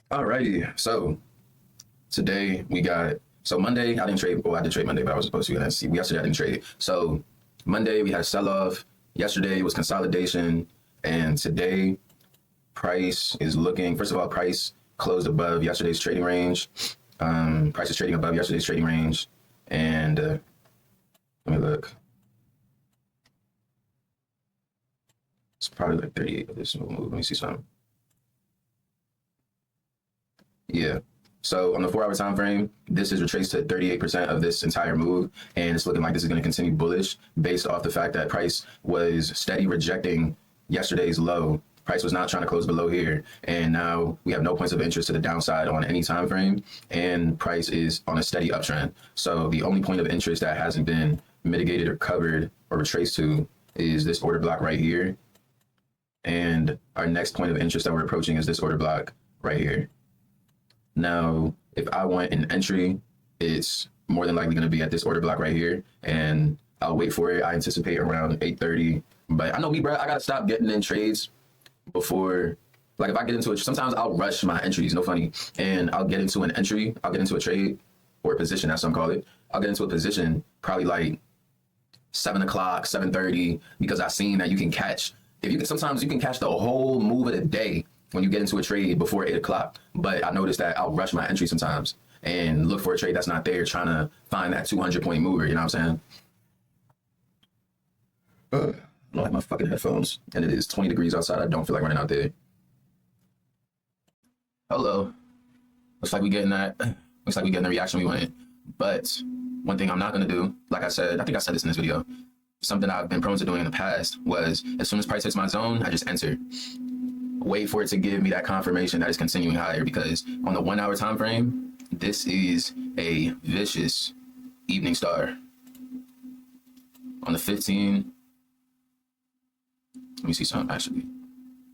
Alrighty, so today we got Monday I didn't trade. Well, I did trade Monday, but I was supposed to. And see, yesterday I didn't trade. So Monday we had a sell-off. Yesterday was consolidation, and today price is looking. First of all, price closed above yesterday's trading range. Price is trading above yesterday's trading range, and let me look. It's probably like 38 of this move. Let me see something. Yeah. So on the 4-hour time frame, this is retraced to 38% of this entire move, and it's looking like this is going to continue bullish based off the fact that price was steady rejecting yesterday's low. Price was not trying to close below here, and now we have no points of interest to the downside on any time frame, and price is on a steady uptrend. So the only point of interest that hasn't been mitigated or covered or retraced to is this order block right here, and our next point of interest that we're approaching is this order block right here. Now, if I want an entry, it's more than likely going to be at this order block right here, and I'll wait for it. I anticipate around 8:30, but I know me, bro. I gotta stop getting in trades before. Like if I get into it, sometimes I'll rush my entries. No funny, and I'll get into an entry. I'll get into a trade or a position, as some call it. I'll get into a position probably like 7 o'clock, 7:30, because I've seen that you can catch. If you can, sometimes you can catch the whole move of the day when you get into a trade before 8 o'clock. But I noticed that I'll rush my entry sometimes and look for a trade that's not there, trying to find that 200-point mover. You know what I'm saying? I don't like my fucking headphones, and it is 20 degrees outside. I don't feel like running out there. Hello. Looks like we getting that. Looks like we getting the reaction we wanted. But one thing I'm not gonna do, like I said, I think I said this in this video, something I've been prone to doing in the past was as soon as price hits my zone, I just enter. Wait for it to give me that confirmation that it's continuing higher, because on the 1-hour time frame, this is a vicious evening star. On the 15, let me see something actually,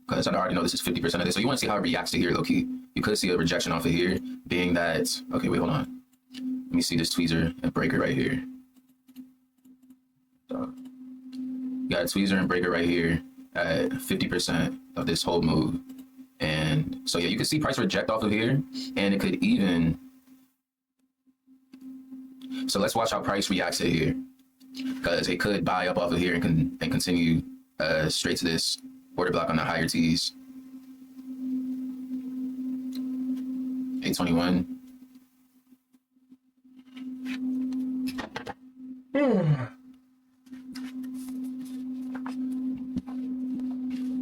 because I already know this is 50% of this. So you want to see how it reacts to here, low key. You could see a rejection off of here, being that, okay, wait, hold on. Let me see this tweezer and breaker right here. So you got a tweezer and breaker right here at 50% of this whole move. And so yeah, you can see price reject off of here, and it could even, so let's watch how price reacts to here, because it could buy up off of here and continue straight to this order block on the higher T's. 821.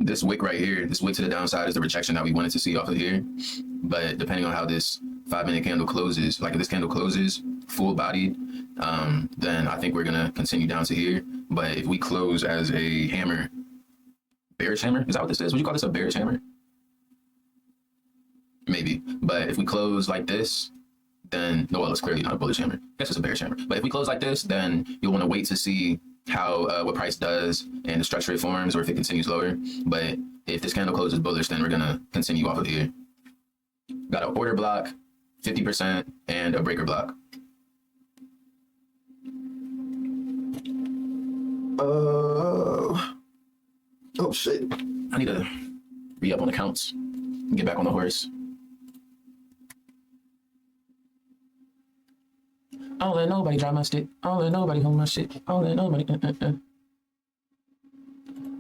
This wick right here, this wick to the downside, is the rejection that we wanted to see off of here. But depending on how this 5-minute candle closes, like if this candle closes full bodied, then I think we're gonna continue down to here. But if we close as a hammer, bearish hammer, is that what this is? Would you call this a bearish hammer? Maybe. But if we close like this, then no, well, it's clearly not a bullish hammer. I guess it's a bearish hammer. But if we close like this, then you'll want to wait to see how what price does and the structure it forms, or if it continues lower. But if this candle closes bullish, then we're gonna continue off of here. Got an order block, 50%, and a breaker block. Oh shit! I need to re-up on accounts and get back on the horse. I don't let nobody drive my stick. I don't let nobody hold my shit. I don't let nobody.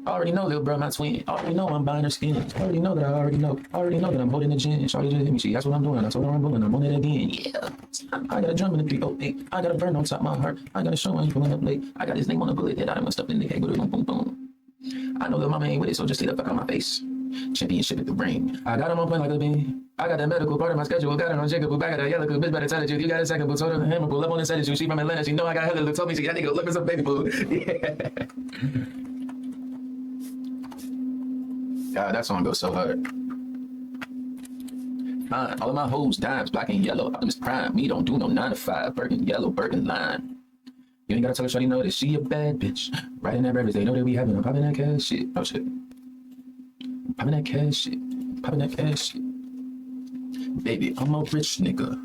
I already know, little bro, my twin. I already know I'm buying her skin. I already know that I already know. I already know that I'm holding the gin. Shawty just hit me. She, that's what I'm doing. I told her I'm bulling. I'm on it again. Yeah. I got a drum in the 308. I got a burn on top of my heart. I got a show on pulling up late. I got his name on a bullet that I done messed up in the head with a boom, boom, boom. I know that mama ain't with it, so just stay the fuck out my face. Championship at the ring. I got him on point like a bean. I got that medical part of my schedule. Got it on Jacob. I got that yellow. Bitch better tell it you. You got a second. But told her the hammer. Pull up on the set of you. She from Atlanta. She know I got hella. Look, told me she got nigga. Look for some baby food. Yeah. God, that song goes so hard. All of my hoes, dimes, black and yellow. Optimus Prime. Me don't do no 9 to 5. Bergen yellow, Bergen line. You ain't gotta tell her, shawty know that she a bad bitch. Right in that breakfast, they know that we having. I'm popping that cash shit. Oh shit. Popping that cash shit. Popping that cash shit. Baby, I'm a rich nigga.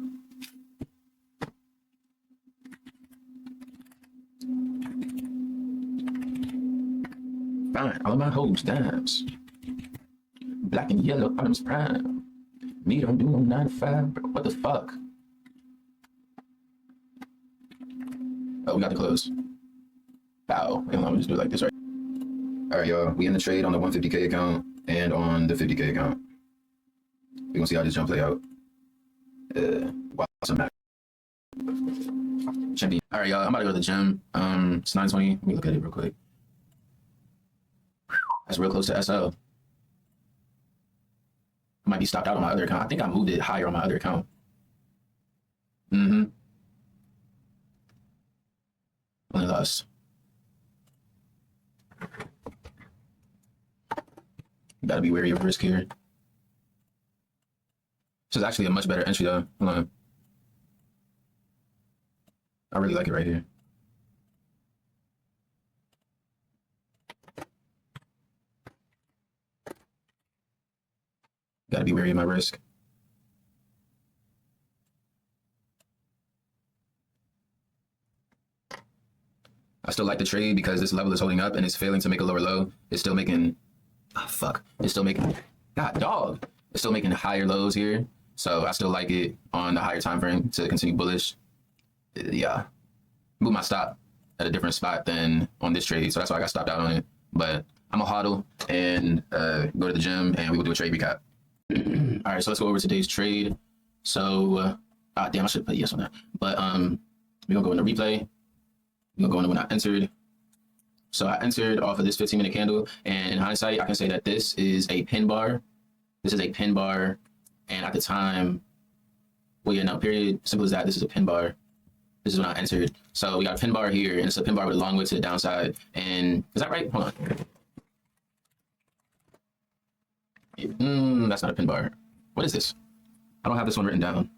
Fine, all of my hoes, dimes. Black and yellow, Optimus Prime. Me don't do no 9 to 5, bro. What the fuck? Oh, we got the close. Bow. And let me just do it like this, right? All right, y'all. We in the trade on the 150K account and on the 50K account. We're gonna see how this jump play out. Wow, some Mac. Champion. All right, y'all. I'm about to go to the gym. It's 9:20. Let me look at it real quick. That's real close to SL. I might be stopped out on my other account. I think I moved it higher on my other account. Only lost. You gotta be wary of risk here. This is actually a much better entry though. Hold on. I really like it right here. Gotta be wary of my risk. I still like the trade because this level is holding up and it's failing to make a lower low. It's still making, It's still making, It's still making higher lows here. So I still like it on the higher time frame to continue bullish. Yeah. Move my stop at a different spot than on this trade. So that's why I got stopped out on it. But I'm gonna hodl and go to the gym and we will do a trade recap. All right, so let's go over today's trade. So, damn, I should put yes on that. But we're gonna go into replay. We're gonna go into when I entered. So I entered off of this 15-minute candle, and in hindsight, I can say that this is a pin bar. This is a pin bar, and at the time, well, yeah, no, period, simple as that. This is a pin bar. This is when I entered. So we got a pin bar here, and it's a pin bar with a long way to the downside. And is that right? Hold on. That's not a pin bar. What is this? I don't have this one written down.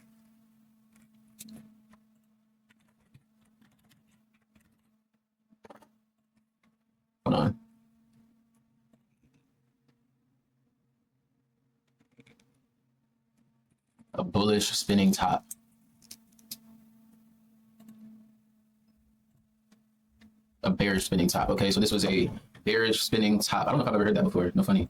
Hold on. A bullish spinning top. A bearish spinning top. Okay, so this was a bearish spinning top. I don't know if I've ever heard that before. No funny.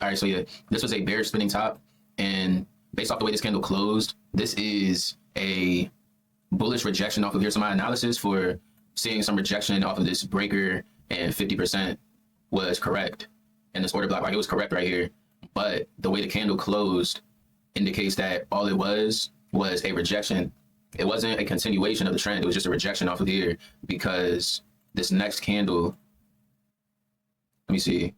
All right, so yeah, this was a bearish spinning top, and based off the way this candle closed, this is a bullish rejection off of here. So my analysis for seeing some rejection off of this breaker and 50% was correct, and this order block, like it was correct right here. But the way the candle closed indicates that all it was a rejection. It wasn't a continuation of the trend. It was just a rejection off of here, because this next candle, let me see.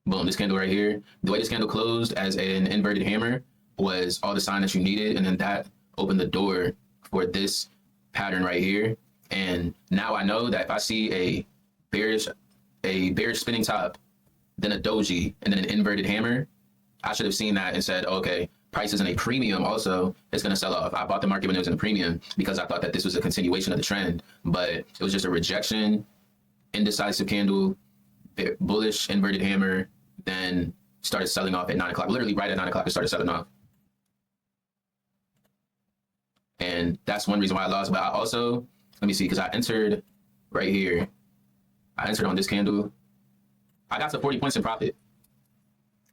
Boom, this candle right here, the way this candle closed as an inverted hammer was all the sign that you needed, and then that opened the door for this pattern right here. And now I know that if I see a bearish spinning top, then a doji, and then an inverted hammer, I should have seen that and said, okay, price is in a premium also, it's going to sell off. I bought the market when it was in a premium because I thought that this was a continuation of the trend, but it was just a rejection, indecisive candle, bullish inverted hammer, then started selling off at 9 o'clock. Literally right at 9 o'clock, it started selling off. And that's one reason why I lost. But I also, let me see, because I entered right here. I entered on this candle. I got to 40 points in profit.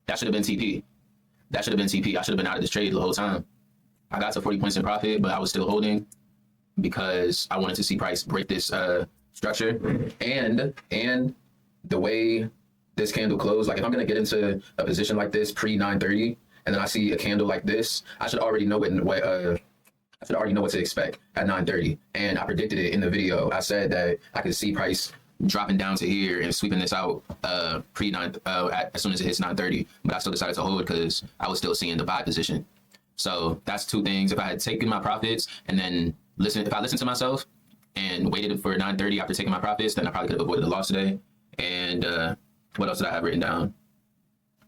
That should have been TP. That should have been TP. I should have been out of this trade the whole time. I got to 40 points in profit, but I was still holding because I wanted to see price break this structure. And the way this candle closed, like if I'm going to get into a position like this pre-930, and then I see a candle like this, I should already know what to expect at 930. And I predicted it in the video. I said that I could see price dropping down to here and sweeping this out as soon as it hits 930. But I still decided to hold because I was still seeing the buy position. So that's two things. If I had taken my profits and then if I listened to myself and waited for 930 after taking my profits, then I probably could have avoided the loss today. And what else did I have written down?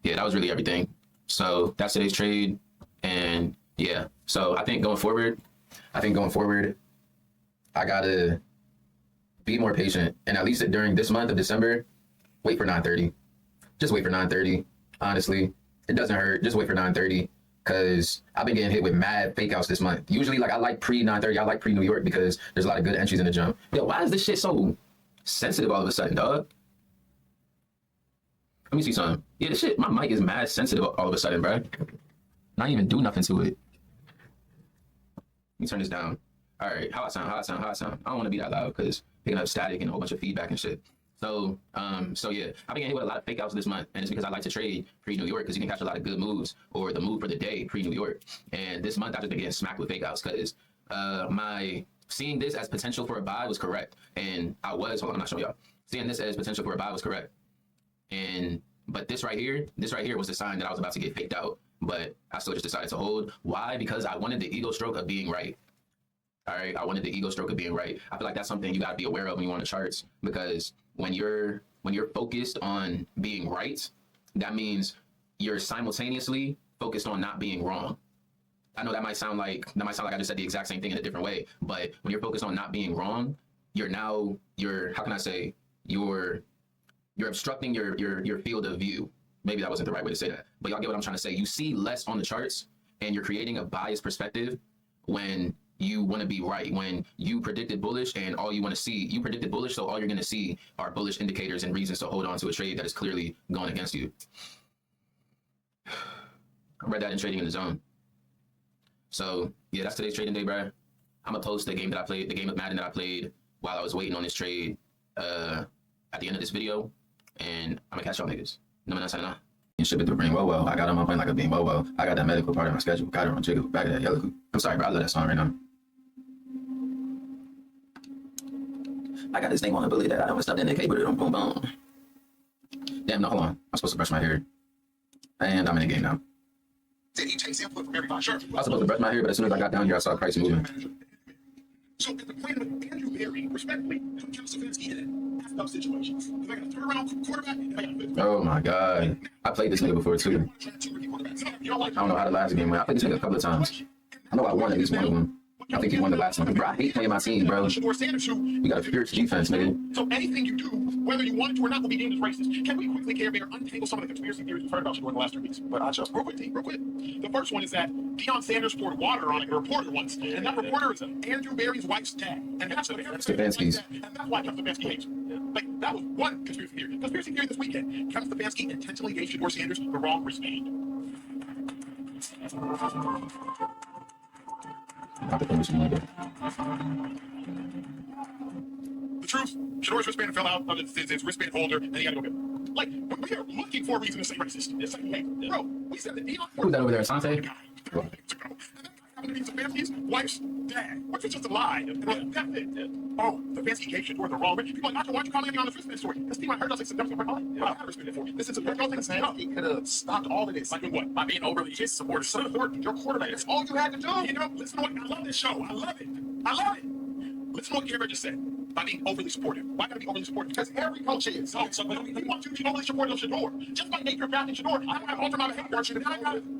Yeah, that was really everything. So that's today's trade. And yeah, so I think going forward, I gotta be more patient. And at least during this month of December, wait for 930. Just wait for 930. Honestly, it doesn't hurt. Just wait for 930. Because I've been getting hit with mad fake outs this month. Usually, like, I like pre-930. I like pre-New York because there's a lot of good entries in the jump. Yo, why is this shit so sensitive all of a sudden, dog? Let me see something. Yeah, this shit, my mic is mad sensitive all of a sudden, bro. Not even do nothing to it. Let me turn this down. All right, how I sound? I don't want to be that loud because picking up static and a whole bunch of feedback and shit. So yeah, I've been getting hit with a lot of fake outs this month, and it's because I like to trade pre-New York because you can catch a lot of good moves or the move for the day pre-New York. And this month I've just been getting smacked with fake outs because my seeing this as potential for a buy was correct, and hold on, I'm not showing y'all. Seeing this as potential for a buy was correct, but this right here was a sign that I was about to get faked out, but I still just decided to hold. Why? Because I wanted the ego stroke of being right. All right, I wanted the ego stroke of being right. I feel like that's something you got to be aware of when you want the charts, because when you're focused on being right, that means you're simultaneously focused on not being wrong. I know that might sound like I just said the exact same thing in a different way, but when you're focused on not being wrong, you're how can I say, you're obstructing your field of view. Maybe that wasn't the right way to say that, but y'all get what I'm trying to say. You see less on the charts, and you're creating a biased perspective when you want to be right. When you predicted bullish and all you want to see, you predicted bullish, so all you're going to see are bullish indicators and reasons to hold on to a trade that is clearly going against you. I read that in Trading in the Zone. So yeah, that's today's trading day, bro. I'm gonna post the game of Madden that I played while I was waiting on this trade at the end of this video, and I'm gonna catch y'all niggas. No man, signing off. And ship it through Brain Whoa. I got him on point like a beam Whoa. I got that medical part of my schedule. Got it on Jiggle. Back of that yellow coupe. I'm sorry, bro. I love that song right now. I got this thing on a bully that I don't stop in the cable. Boom, boom. Damn, no, hold on. I'm supposed to brush my hair. And I'm in the game now. Did he take input from everybody? Sure. I was supposed to brush my hair, but as soon as I got down here, I saw price moving. So at the point of Andrew Berry, respectfully, put Kevin Stefanski in it. That's tough situations. If I got a turnaround quarterback, if I got a fifth. Oh my God. I played this nigga before too. I don't know how the last game went. I played this nigga a couple of times. I know I won at least one of them. I think he won the last one. Bro, I hate playing my team, bro. You got a fierce defense, nigga. So anything you do, whether you want it to or not, will be deemed as racist. Can we quickly, Care Bear, untangle some of the conspiracy theories we've heard about you in the last 3 weeks? But I just real quick. The first one is that Deion Sanders poured water on a reporter once, and that reporter is Andrew Berry's wife's dad. And that's Stefanski's. And that's why Kevin Stefanski hates him. Like, that was one conspiracy theory. Conspiracy theory this weekend. Kevin Stefanski intentionally gave Shador Sanders the wrong wristband. The truth, Shador's wristband fell out of his wristband holder, and he had to go get it. Like, we are looking for a reason to say racist. It's like, hey, bro, we said that Deion... Who's that over there, Asante? And then Stefanski's wife's dad, which was just a lie. That's it. Oh, Stefanski gave Shador the wrong way. People are like, Nacho, why aren't you calling me on the wristband story? Because Steve, I heard us like, Stefanski, well, I had a wristband for you. This is a y'all think Stefanski could have stopped all of this. Like what? By being overly supportive. Support your quarterback. That's all you had to do. You know, listen to what, I love this show. I love it. Listen to what Gary just said. By being overly supportive. Why gotta be overly supportive? Because every coach is. So we want you to be overly supportive of Shador. Just by nature of drafting Shador, I gotta alter my behavior. I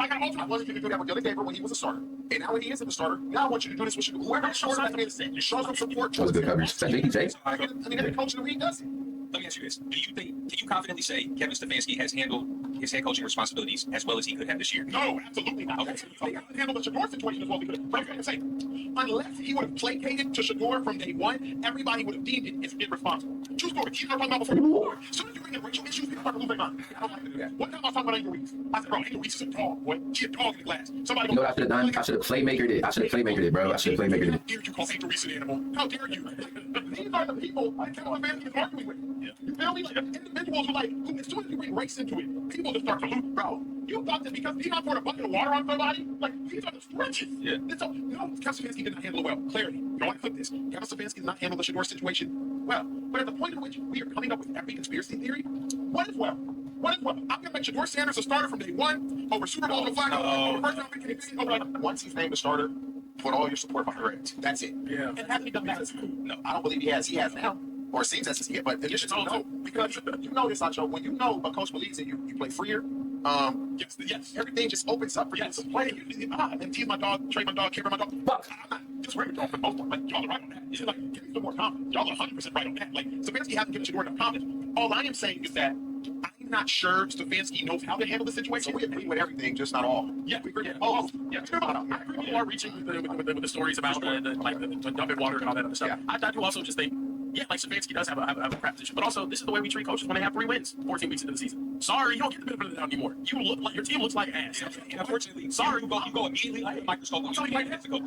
gotta alter. I wanted you to do that with Billy Gabriel when he was a starter. And now when he isn't a starter, now I want you to do this with Shador. Whoever Shador has to be the same. You show some support. That was good coverage. Is that JPJ? I mean, every coach in the league does it. Let me ask you this. Can you confidently say Kevin Stefanski has handled his head coaching responsibilities as well as he could have this year? No, absolutely not. Okay. They got to handle the Shador situation as well. But I'm saying, unless he would have placated to Shador from day one, everybody would have deemed it as irresponsible. True story. You know what I'm talking about before. As soon as you bring in racial issues, people start to lose their mind. I don't like to do that. One time I was talking about Angel Reese. I said, bro, Angel Reese is a dog, boy. She a dog in the glass. Somebody you know what I should have done? I should have playmakered it. Bro. I should have playmakered it. How dare you call Angel Reese an animal? How dare you? These are the people Kevin Stefanski is arguing with. You feel me? Like, individuals who like, as soon as you bring race into it, people just start to lose. Bro, you thought that because Deion poured a bucket of water on somebody, like, these are the stretches. Yeah. So, no, Kevin Stefanski did not handle it well. Clarity. You don't want to flip this. Kevin Stefanski did not handle the Shador situation well. But at the point at which we are coming up with every conspiracy theory, what is well? I'm going to make Shador Sanders a starter from day one over Super Bowl Joe Flacco, over first round pick, over like, once he's named a starter, put all your support behind the Reds. That's it. Yeah. And hasn't he done that? No, I don't believe he has. He has now. Or it seems as if he, but you should know, because you know this, Nacho. When you know a coach believes in you, you play freer. Yes, everything just opens up for you to play. And tease my dog, trade my dog, care for my dog. Fuck, I'm not just ready to for most part. Like, y'all are right on that. It's like, give me some more confidence. Y'all are 100% right on that. Like, Stefanski hasn't given Shador enough confidence. All I am saying is that I'm not sure Stefanski knows how to handle the situation. So we agree with everything, just not all. Yeah, we agree. I agree. People are reaching with the stories about the dumping water and all that other stuff. Yeah. I do also just think Yeah, like Stefanski does have a crap position, but also this is the way we treat coaches when they have 3 wins 14 weeks into the season. Sorry, you don't get the benefit of the doubt anymore. You look like your team looks like ass. And unfortunately, sorry, you go immediately under the microscope. So like,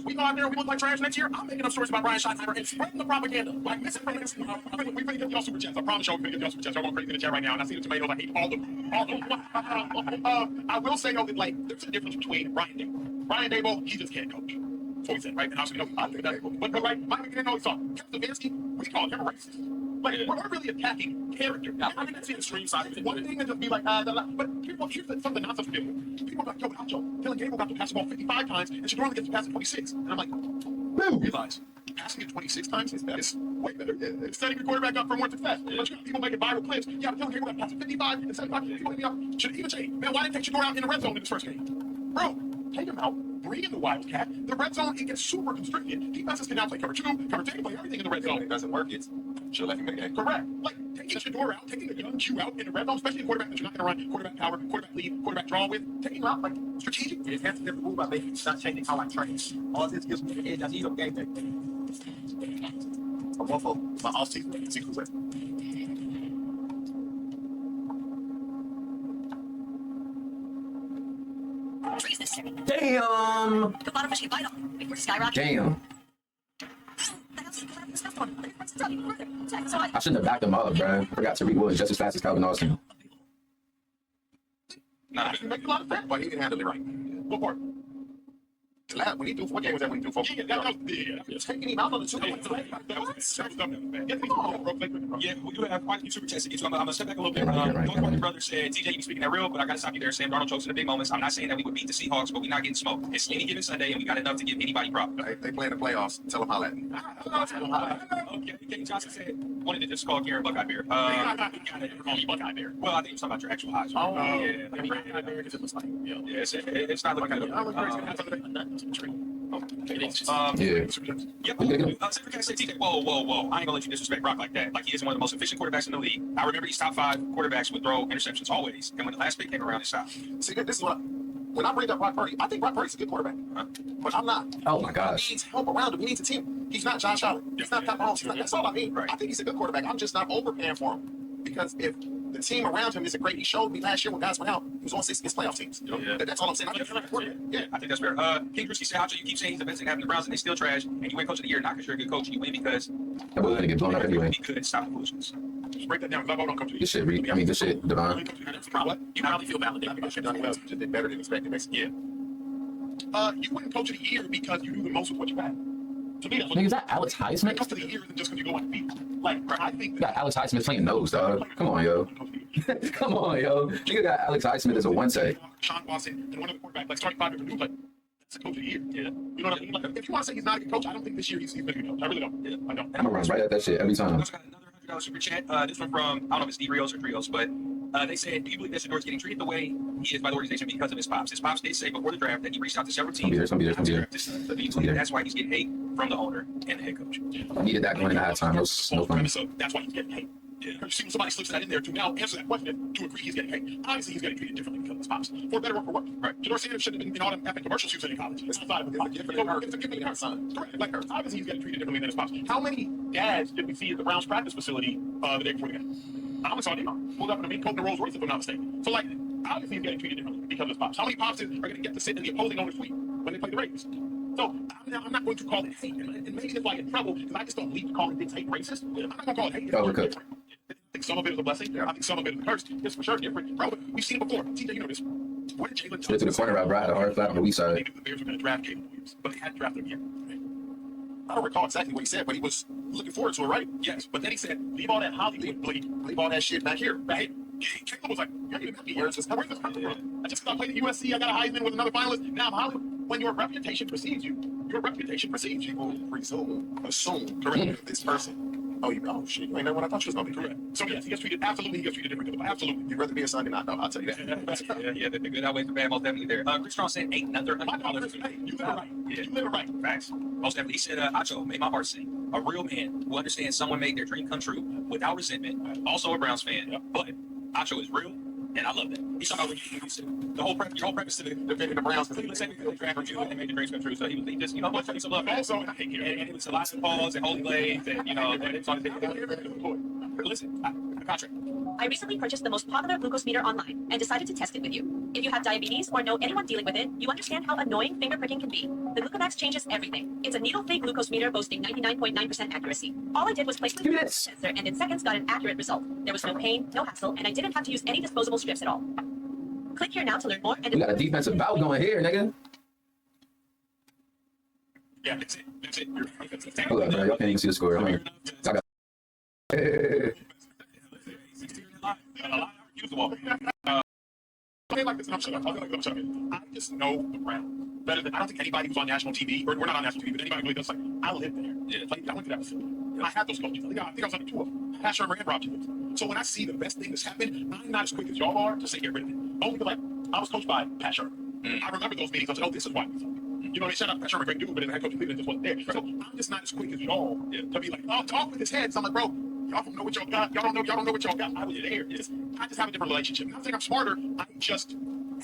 we go out there and we look like trash next year. I'm making up stories about Brian Schottenheimer and spreading the propaganda. Like misinformation. We're gonna get y'all super chats. I promise y'all we're gonna get y'all super chats. Y'all going crazy in the chat right now, and I see the tomatoes. I hate all of them. All of them. I will say though that like there's a difference between Brian Dable. Brian Dable, he just can't coach. That's what he said, right? And obviously, I think that's but right, Mike McKinnon always thought Kevin Stefanski, we call him a racist. Like we're really attacking character. I think that's the extreme side of it. One thing is just be like, but here's something not such a people. People are like, yo, but Joe, Dylan Gable got to pass the ball 55 times, and Shador only gets to pass it 26. And I'm like, who realize passing it 26 times is way better. It's setting your quarterback up for more success. But you got people making viral clips. Yeah, but Dylan Gable got to pass it 55 and 75. People hit me up. Should even change. Man, why didn't take Shador out in the red zone in his first game? Bro, take him out. Bring in the Wildcat. The red zone, it gets super constricted. Defenses can now play cover 2, cover 10, play everything in the red zone. If it doesn't work, it's should let him make it. Correct. Like taking Shador out, taking the gun Q out in the red zone, especially a quarterback that you're not going to run quarterback power, quarterback lead, quarterback draw with, taking him out like strategic. It has to be rule by making not changing how I train. All this gives me the edge. I need a game day. I'm one for my off season. See who's Freeze this thing. Damn. The bottom fish can bite on. We're skyrocketing. Damn. So I shouldn't have backed him up, bro. Forgot Tariq Woods just as fast as Calvin Austin. Nah, he makes a lot of sense, but he didn't handle it right. What part? When he threw, what game was that when he threw 4? Yeah, taking him out on the 2. Yeah, we do have quite a few super chats to get to. I'm gonna step back a little bit. North brother said, TJ, you be speaking that real, but I gotta stop you there. Sam Darnold chokes in the big moments. I'm not saying that we would beat the Seahawks, but we're not getting smoked. It's any given Sunday, and we got enough to give anybody problems. They play in the playoffs. Tell them how that. Okay, Kenny Johnson said, wanted to just call Garen Buckeye Bear. Well, Buckeye Bear. I think you're talking about your actual highs. Oh, yeah. Buckeye Bear because it looks like, Yeah, it's not looking good. Yeah. Supercat said, TJ, whoa. I ain't gonna let you disrespect Brock like that. Like, he is one of the most efficient quarterbacks in the league. I remember these top 5 quarterbacks would throw interceptions always. And when the last pick came around, it stopped. See, this is what when I bring up Brock Purdy, I think Brock Purdy's a good quarterback. But I'm not. Oh my gosh. He needs help around him. He needs a team. He's not Josh Allen. He's not Pat Mahomes. That's all I mean. Right. I think he's a good quarterback. I'm just not overpaying for him. Because if the team around him isn't great, he showed me last year when guys went out, he was on 6 against playoff teams. That's all I'm saying. Yeah, I think that's fair. King Drusky said, Hacho, you keep saying he's the best thing happening to the Browns and they still trash, and you win coach of the year, not because you're a good coach, you win because That was gonna get blown up anyway. he could stop the foolishness. Just break that down because I vote on coach. This shit, this shit, Devon. You probably feel validated because you've done well. Just did better than expected, basically. Yeah. You win coach of the year because you do the most with what you have. To me, that's Nigga, is that Alex Highsmith? coach of the year isn't just because you go undefeated. Like, I think You got Alex Highsmith playing nose, dog. Come on, yo. Come on, yo. Nigga got Alex Highsmith as a one say. Sean Watson and one other quarterback, like starting 5 different dudes, like, that's a coach of the year. Yeah. You know what I mean? Like, if you want to say he's not a good coach, I don't think this year he's been a good coach. I really don't. Yeah. I don't. I'm gonna run right at that shit every We time. also got another $100 super chat. This one from, I don't know if it's D-Reels or Trios, but they said, do you believe that Shador's getting treated the way he is by the organization because of his pops? His pops did say before the draft that he reached out to several teams. It's gonna be there. Do you believe that's why he's getting hate from the owner and the head coach? I needed that going into halftime. No fun. So that's why he's getting hate. Yeah. You see when somebody slips that in there to now answer that question to agree he's getting hate. Obviously, he's getting treated differently because of his pops. For better or for worse. Right. Shador Sanders shouldn't have been in all them epic commercials he was in college. It's outside of it. It's a gift and her son. Correct. Like her. Obviously, he's getting treated differently than his pops. How many dads did we see at the Browns practice facility the day before the game? I only saw Dion pulled up in a meat coat and a Rolls Royce, if I'm not mistaken. So, like, obviously, he's getting treated differently because of his pops. How many pops are going to get to sit in the opposing owner's suite when they play the Raiders? So I'm not going to call it hate, and maybe that's why I get in trouble because I just don't believe calling things hate racist. I'm not going to call it hate. Overcooked. I think some of it is a blessing. I think some of it is a curse. It's for sure different. Bro, we've seen it before. TJ, you know this. What did Jalen Straight to the corner route, right? A hard flat on the weak They side. knew the Bears were going to draft Caleb Williams, but they hadn't drafted him yet. I don't recall exactly what he said, but he was looking forward to it, right? Yes, but then he said, leave all that Hollywood bleed. Leave all that shit back here. Right? Caleb was like, you're even happy here. It's just, where's this coming from? I just got played at USC. I got a Heisman with another finalist. Now I'm Hollywood. When your reputation precedes you, your reputation precedes you. Assume, correct, this person. Oh shit, you ain't know what I thought you was gonna be. Correct. So yes, he gets treated absolutely. He gets treated differently. Absolutely. You'd rather be a son than not, though. I'll tell you that. Yeah, the good outweighs the bad, most definitely there. Chris Strong said, ain't another My father said, hey, you live it right. Yeah. You live it right. Facts. Most definitely. He said, Acho made my heart sing. A real man who understands someone made their dream come true without resentment. Also a Browns fan. But Acho is real, And I love that. He's talking about your whole preface to the defending the Browns because Cleveland second draft review and they made the dreams come true. So he just, much some love. Also, And it was a lot of calls and holy blades and, and it's on listen, a contract. I recently purchased the most popular glucose meter online and decided to test it with you. If you have diabetes or know anyone dealing with it, you understand how annoying finger pricking can be. The Glucomax changes everything. It's a needle-free glucose meter boasting 99.9% accuracy. All I did was place the sensor and in seconds got an accurate result. There was no pain, no hassle, and I didn't have to use any disposable strips at all. Click here now to learn more. And We got a defensive bout going here, nigga. Yeah, that's it. That's it. Hold up, bro. Y'all can't even see the score. I got I like this, and I'm shut up. I just know the Browns better than I don't think anybody who's on national TV, or we're not on national TV, but anybody who really does, like, I lived there. Yeah. Like, I went to that facility. I had those coaches. I think I was under two of them. Pat Shermer and Rob Jennings. So when I see the best thing that's happened, I'm not as quick as y'all are to say get rid of it. Only because, like, I was coached by Pat Shermer. I remember those meetings. I said, oh, this is why. You know, they shout out Pat Shermer, great dude, but then the head coach of Cleveland just wasn't there. So I'm just not as quick as y'all to be like, oh, talk with his head. So I'm like, bro, y'all don't know what y'all got. Y'all don't know what y'all got. I was there. I just have a different relationship. Not saying I'm smarter. I just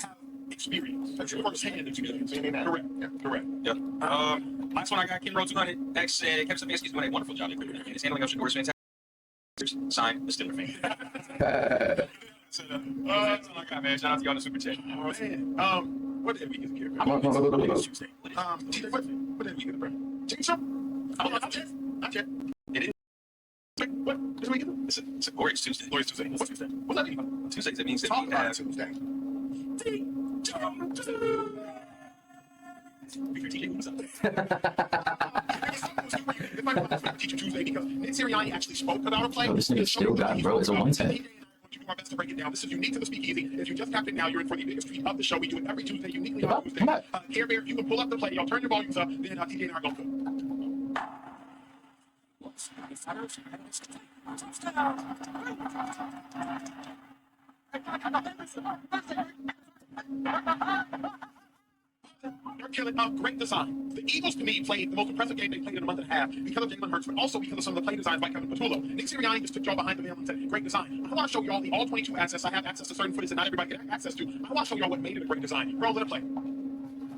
have experience. That's firsthand experience. Correct. Yeah, correct. Yeah. Last one I got, Kim Rowe 200. X said Kevin Stefanski's doing a wonderful job in his handling of Shakur's fantastic. Signed, the Steeler fan. So, that's all I got, man. Shout out to y'all on the super chat. Man, what day of the week is it here? It's Tuesday. TJ, what day of the week is it, bro? Chicken shop? Oh, not yet. Not yet. It is. Wait, what? This week is it? It's a glorious Tuesday. Glorious Tuesday. What's Tuesday? What's that mean? Tuesdays, that means that Talk we about have Tuesday. TJ, what's up? It might be a Teacher Tuesday because Nick Sirianni actually spoke about a play. Yo, this nigga still got it, bro. It's a 110. Do our best to break it down. This is unique to the speakeasy. If you just tapped in now, you're in for the biggest treat of the show. We do it every Tuesday, uniquely on Tuesday. Care Bear, you can pull up the play. Y'all turn your volumes up. Then TJ and I are going to go. They're killing great design. The Eagles, to me, played the most impressive game they played in a month and a half because of Jalen Hurts, but also because of some of the play designs by Kevin Patullo. Nick Sirianni just took y'all behind the veil and said, great design. I want to show y'all the all 22 access. I have access to certain footage that not everybody can access to. I want to show y'all what made it a great design. Roll in a play.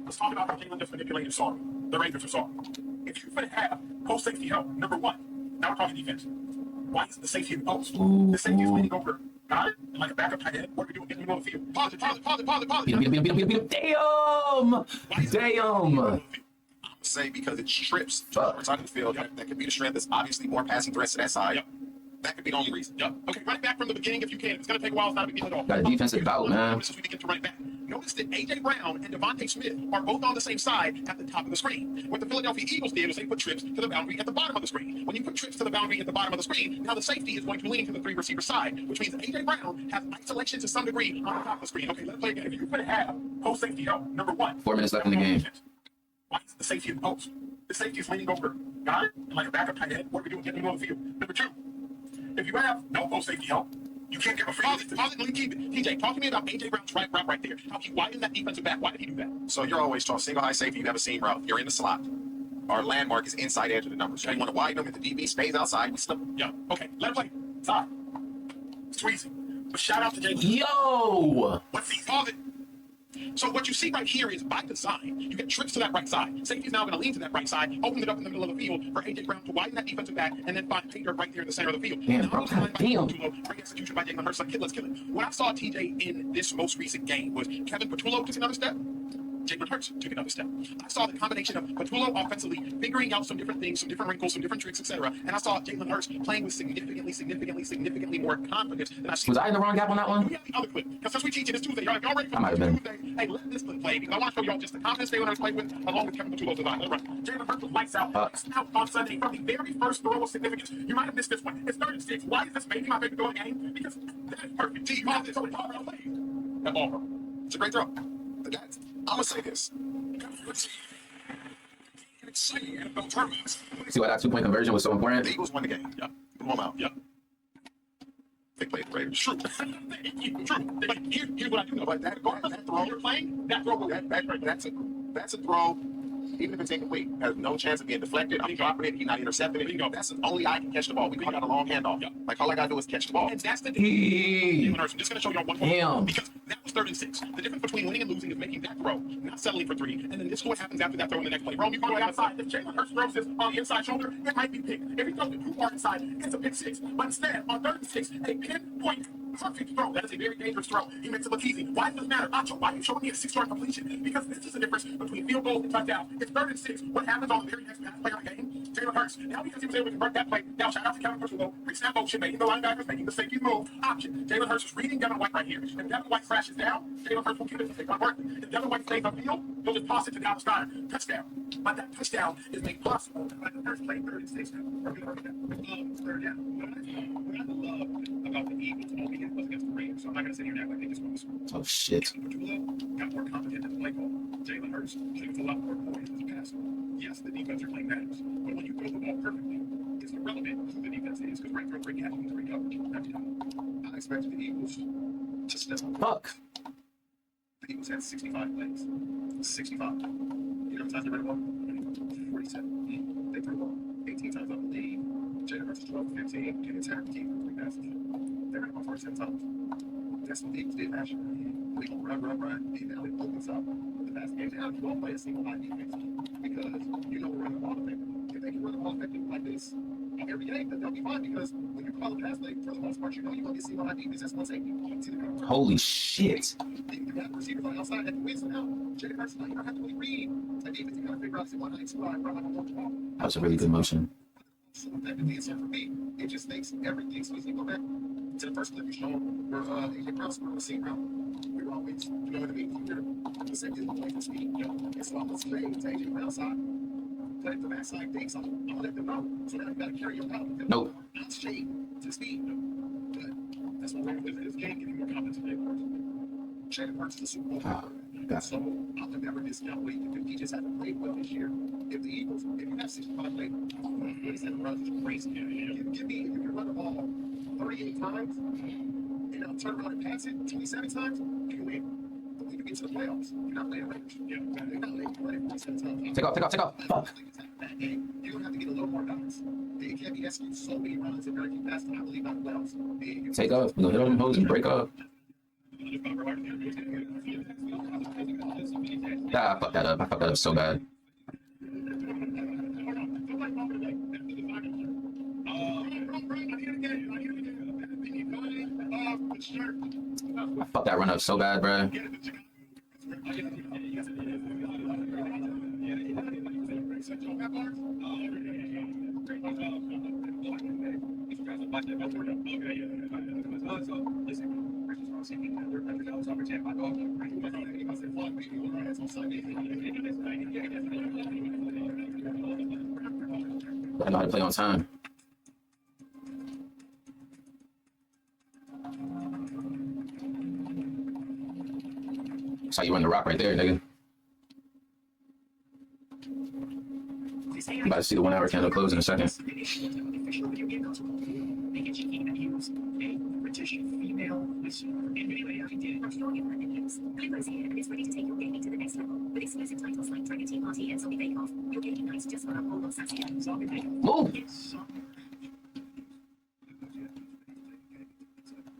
Let's talk about how Jalen just manipulated sorry. The Ravens are sorry. If you're going to have post safety help, number one, now we're talking defense. Why is the safety in the post? The safety is leaning over. Got it? And like a backup tight end. What are we doing? Getting him on the field. Pause it. Beat him. Damn! Damn! say because it strips to the side of the field. That could be the strength. There's obviously more passing threats to that side. Yep. That could be the only reason. Yep. Okay, run it back from the beginning if you can. It's going to take a while. It's not a big deal at all. Got a defensive bout, man. Notice as we begin to run it back. Notice that A.J. Brown and Devontae Smith are both on the same side at the top of the screen. What the Philadelphia Eagles did was they put trips to the boundary at the bottom of the screen. When you put trips to the boundary at the bottom of the screen, now the safety is going to lean to the three receiver side, which means A.J. Brown has isolation to some degree on the top of the screen. Okay, let's play again. If you're going to have post safety help, number one. 4 minutes left in the game. Why is the safety in the post? The safety is leaning over. Got it? And like a backup tight end. What are we doing? Getting him on the field. Number two. If you have no post safety help, you can't get a free. Pause it. Let me keep it. TJ, talk to me about A.J. Brown's right route right there. How he widened that defensive back. Why did he do that? So you're always taught single high safety. You have a seam route. You're in the slot. Our landmark is inside edge of the numbers. So you want to widen them. If the DB stays outside, we slip them. Yeah. Okay. Let him play. Side. It's too easy. But shout out to Jalen. Yo! What's he? Pause it. So what you see right here is by design, you get trips to that right side. Safety's now going to lean to that right side, open it up in the middle of the field for A.J. Brown to widen that defensive back and then find Taylor right there in the center of the field. Damn, bro. Damn. Great execution by Jalen Hurts. Like, let's kill it. What I saw TJ in this most recent game was Kevin Patullo took another step. Jalen Hurts took another step. I saw the combination of Patullo offensively figuring out some different things, some different wrinkles, some different tricks, etc. And I saw Jalen Hurts playing with significantly more confidence than I've seen. Was I in the wrong gap on that one? We have the other clip. Because since we teach it this Tuesday, y'all ready for I might have been. Tuesday? Hey, let this clip play because I want to show y'all just the confidence Jalen Hurts played with along with Kevin Patullo's design. Let's run. Jalen Hurts was lights out. Out on Sunday from the very first throw of significance. You might have missed this one. It's 36. Why is this maybe my favorite throw of the game? Because that is perfect. T, pause it. So it's all around play. That ball, bro. It's a great throw. But that's, I'm going to say this. Exciting NFL tournaments. See why that 2-point conversion was so important? The Eagles won the game. Yep. Blew them out. Yep. They played the Raiders. True. True. But here's what I do know. But that throw, you're playing, that throw will that's a throw. even if it's incomplete, has no chance of being deflected. I'm dropping it. He's not intercepting it. That's the only I can catch the ball. We call that a long handoff. Like all I gotta do is catch the ball. And that's the Hey. I'm just gonna show you on one Damn. because that was 3rd and 6. The difference between winning and losing is making that throw, not settling for 3. And then this is what happens after that throw in the next play. Bro, you go outside. If Jalen Hurts throws this on the inside shoulder, it might be picked. If he throws it too far inside, it's a pick 6. But instead, on 3rd and 6, a pinpoint perfect throw. That is a very dangerous throw. He makes it look easy. Why does it matter? Nacho, why are you showing me a 6-yard completion? Because this is the difference between field goal and touchdown. It's 3rd and 6. What happens on the very next pass play of the game? Jalen Hurts. Now because he was able to convert that play. Now shout out to Kevin Bushwell. Pre-snap motion, making the linebackers, making the safety move. Option. Jalen Hurts is reading Devin White right here. If Devin White crashes down, Jalen Hurts will get it to take on work. If Devin White stays upfield, he'll just toss it to Dallas Steiner. Touchdown. But that touchdown is made possible by the first play 3rd and 6. We're going to work it out. 3rd down. What I love about the Eagles only was against the Rams. So I'm not going to sit here and act like they just won this. Oh shit. Pachulia got more competent in the play call. Jalen Hurts shoots a lot more points as a passer. Yes, the defense are playing matters, but when you throw the ball perfectly, it's irrelevant who the defense is because right throw, great catch, and great coverage every time. I expected the Eagles to step up. Fuck. The Eagles had 65 plays. 65. You know how many times they ran the ball? 47. They threw the ball 18 times up the lead. Jalen Hurts is 12 for 15, and attack the team for 3 passes. They ran the ball 47 times. That's what the Eagles did last year. We gonna run, and now it opens up the pass game. Now you won't play a single high defense because you know we're running the ball effectively. If they can run the ball effectively like this every game, then they'll be fine because when you call a pass play, for the most part, you know you're gonna get single high defense. That's one safety. Holy shit. You have the receivers on the outside at the win, so now Jalen Hurts, you don't have to really read a defense. You gotta figure out one high squad, run like a one ball. That was a really good motion. So effectively, and so for me, it just makes everything so easy. Go back to the first clip you showed where AJ Brown scored on the seam route. We were always, you know what I mean? The safety is going for speed. And so I'm going to play to AJ Brown's side. But if the backside thinks I'm going to let them know. So now you got to carry them out. Nope. Not shade to speed. But that's what we're with this game, getting more confidence in Jalen Hurts. Jalen Hurts is a Super Bowl. So I'll never discount what he can do. He just hasn't played well this year. If the Eagles, if you have 65 plays, 27 runs is crazy. Give me, if you can run the ball 38 times, and I'll turn around and pass it 27 times, you can win. But when you get to the playoffs, you're not playing Raiders. You're not letting you run it 47 times. Take off. Fuck. You're going to have to get a little more balance. It can't be asking so many runs and very fast, I believe, not the playoffs. Take off. We're gonna hit on them hoes and break up. Ah, I fucked that up. So bad. I fucked that run up so bad, bro. I know how to play on time. That's how you run the rock right there, nigga. I'm about to see the 1 hour candle close in a second. It's ready to take your gaming to the next level with exclusive titles like Dragon Team Party and Zombie Bake Off. Your gaming nights just for a whole lot sexier. Zombie Bake Off. Move.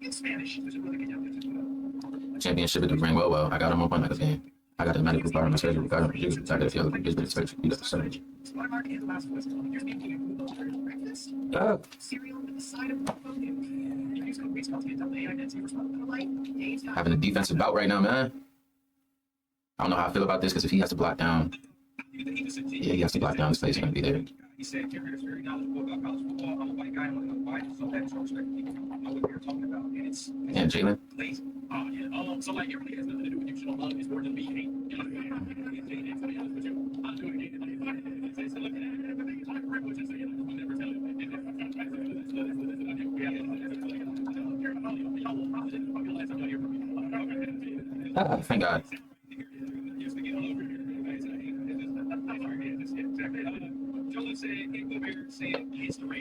In Spanish, there's a really good Championship at the ring. Well, I got him up on that game. I got the medical part on my schedule. Got him produced. I got a few other business expected. You got the surge. Smart market and the last voice call. Here's me getting breakfast. Cereal with the side of use code RESPONSE to get double AI net response. Having a defensive bout right now, man. I don't know how I feel about this because if he has to block down, yeah, he has to block down. His place is gonna be there. He said, Carrier is very knowledgeable about college football. I'm a white guy, I'm a white, so that's no respect. People know what we're talking about. And it's And Jalen. lazy. So like it really has nothing to do with you should love, it's more than me hate. You know what I mean? I'm doing it. It's look at it. It's like privilege and say, I'll never tell you. Thank God.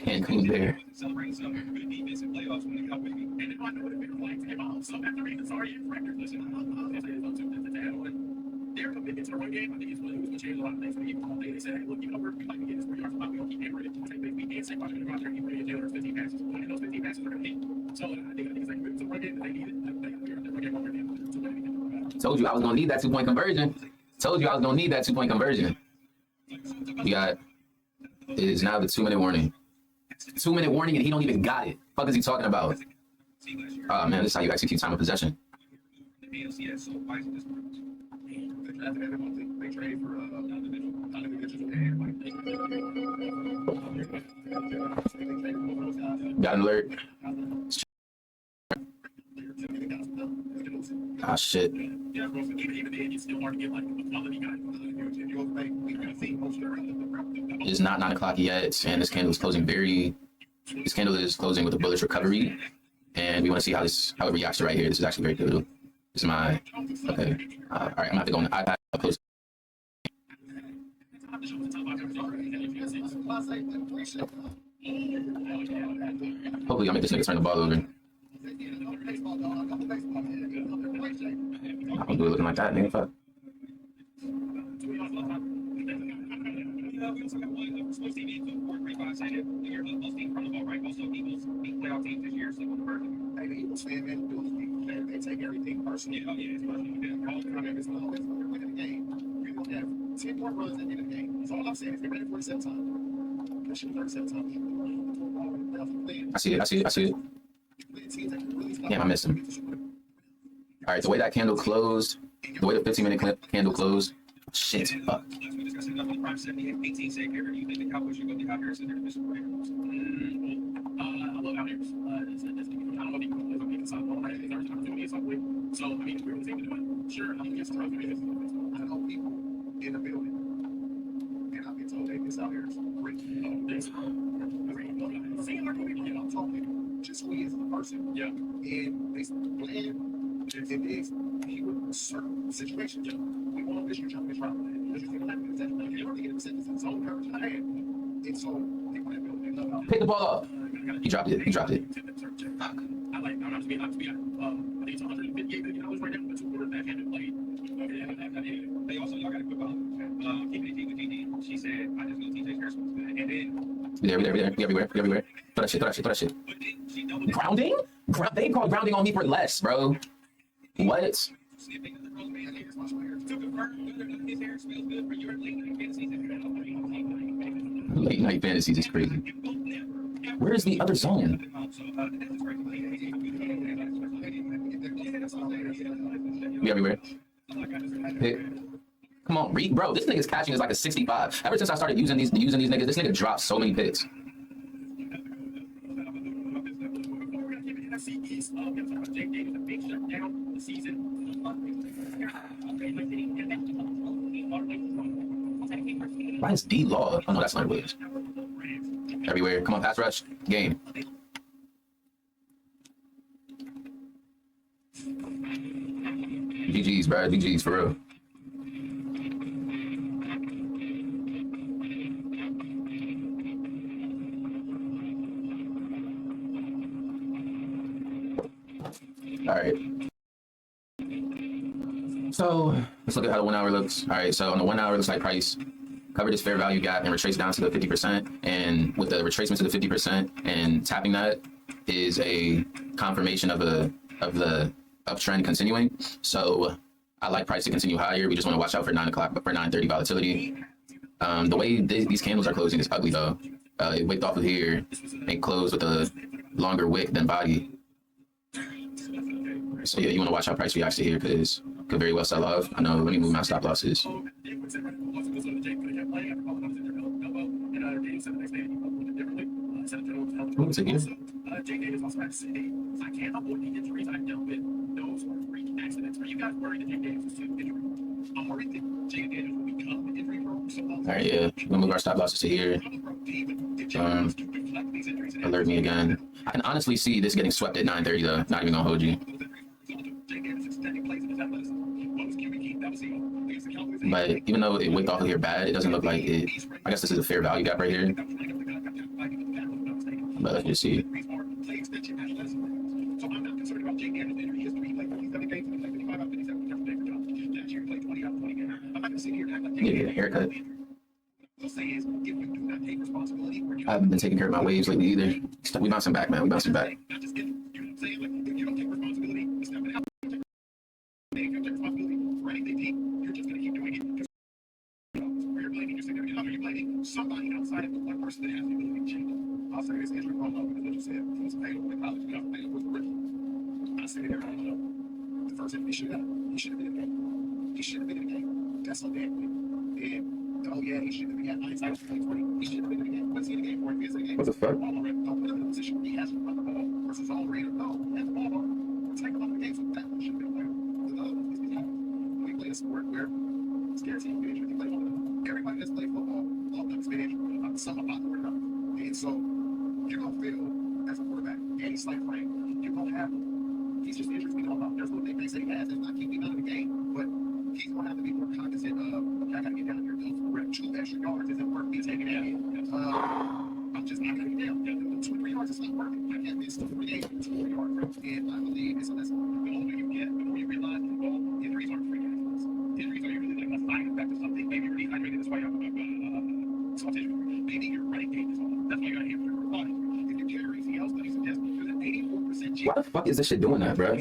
Cancun Bear. Celebrating some good defensive playoffs when they come with me. And if I know what it feels like to get off, so after reading sorry record, listen, they're committed get to the run game, I think it's going to change a lot of things. They said, hey, look, even though we're like we get this 3 yards a lot, we don't keep hammering it. We did say Washington go out there and keep putting Jalen 15 passes, and those 15 passes are going to hit. So I think it's like it's a run game that they needed. They got the run game over there. Told you I was gonna need that 2-point conversion. Told you I was gonna need that 2-point conversion. We got it is now the 2-minute warning. 2-minute warning, and he don't even got it. Fuck is he talking about? Oh man, this is how you execute time of possession. They trade for Got an alert. Ah shit. It's not 9 o'clock yet, and this candle is closing this candle is closing with a bullish recovery, and we want to see how it reacts to right here. This is actually very pivotal. This is my okay. All right, I'm gonna have to go on the iPad up close. Hopefully, I'll make this nigga turn the ball over. I'll do it looking like that, nigga. Fuck. We also got one sports TV too, 435 saying most teams from the ball, right? Most of the Eagles beat playoff teams this year, so on the version. Hey, the Eagles fan, man, they take everything personally. Yeah, it's personal. It's always when you're winning the game, you're going to have 10 more runs at the end of the game. So all I'm saying is get ready for 47 times. That shit 37 times. I see it. Damn, I missed him. All right, the way that candle closed, the way the 15-minute candle closed, shit, fuck. We discussed enough on the prime 78-18 say, Gary, you think the Cowboys should go get out here and they're going to miss some players? I love out here. I don't know if you can live on the side of the ball. There's an opportunity at some point. So, I mean, we're the team to do it. Sure, I'm against the trophy. I know people in the building, and I've been told they miss out here is great. Seeing like people, You know, I'm talking just who he is as a person. yeah. And they plan in this, he would certain situations. We want to miss you, trying to miss right. Because you think like this, and you already get a sentence in his own coverage in the hand. And so, people in the building, they love Pick the ball up. He dropped it. Fuck. I like, I'm not to be honest with you. I think it's $158 million right now, but 2 quarterbacks haven't played. They also, y'all got to quit on keeping it with GD. She said, I just know TJ Harrison's good. And then We everywhere. Throw that shit. Grounding? They call grounding on me for less, bro. What? sniffing of the rosemary hairs to confirm whether or not his hair smells good for your late night fantasies. Late night fantasies is crazy. Where is the other zone? We everywhere. Pick. Come on, read, bro. This nigga's catching is like a 65. Ever since I started using these niggas, this nigga dropped so many picks. Why is D Law? Oh no, that's not what it is. Everywhere. Come on, pass rush. Game. GG's, bro. GG's for real. All right. So let's look at how the 1 hour looks. All right. So on the 1 hour, it looks like price covered its fair value gap and retraced down to the 50%. And with the retracement to the 50% and tapping that is a confirmation of the uptrend continuing. So I like price to continue higher. We just want to watch out for 9 o'clock, but for 9:30 volatility. The way these candles are closing is ugly though. It wicked off of here and closed with a longer wick than body. So yeah, you want to watch how price reacts to here because it could very well sell off. I know. Let me move my stop losses. What's it here? Jake Davis also had to say, I can't avoid the injuries I've dealt with. Those were freak accidents. Are you guys worried that Jake Davis was too injury? I'm worried that Jake Davis will become injury prone. All right, yeah. We'll move our stop losses to here. Alert me again. I can honestly see this getting swept at 9:30 though. Not even gonna hold you. But even though it wicked off of here bad, it doesn't look like it. I guess this is a fair value gap right here. But let's just see. sit here and act like Need to get a haircut. I'll say is, if you do not take responsibility, or you I haven't been taking care of my waves lately either. We bouncing back, man. We bouncing back. not just if, you know what I'm saying? Like, if you don't take responsibility, it's not gonna happen. If you don't take responsibility for anything deep, you're just gonna keep doing it. Or you're blaming your significant other, you're blaming somebody outside of the one person that has the ability to change it. I'll say this, Andrew Cuomo, because what you said, he was available in college, he was available with the rookie. I said it every day. The first time he should have been in the game. He should have been in the game. That's so damn quick. And oh yeah, he should have been at hindsight 2020. He should have been in the game. What's he in the game for? If he's in the game, What the fuck? Don't put him in a position where he has to run the ball versus all ready to go. He has the ball on. Take him out of the game. So that one should have been played. The other one is the game. We play a sport where it's guaranteed to be injured. You play football. Everybody that's played football, all of them has been injured. Some about or another. And so you're gonna feel as a quarterback, any slight frame, you're gonna have these just injuries we know about. There's no things that he has that's not keeping out of the game, but he's gonna have to be more cognizant of, okay, I gotta get down here, we're at 2 extra yards, isn't worth me taking it out. I'm just not gonna get down. 2 or 3 yards, it's not worth it. I can't miss 2 or 3 games, 2 or 3 yards. And I believe it's a lesson. The older you get, the more you realize that, well, injuries aren't free accidents. Injuries are usually like a side effect of something. Maybe you're dehydrated, that's why you have soft tissue. Maybe your running game is off. That's why you got a hamstring or a body. If you carry anything else, studies suggest there's an 84% chance. Why the fuck is this shit doing that, bro?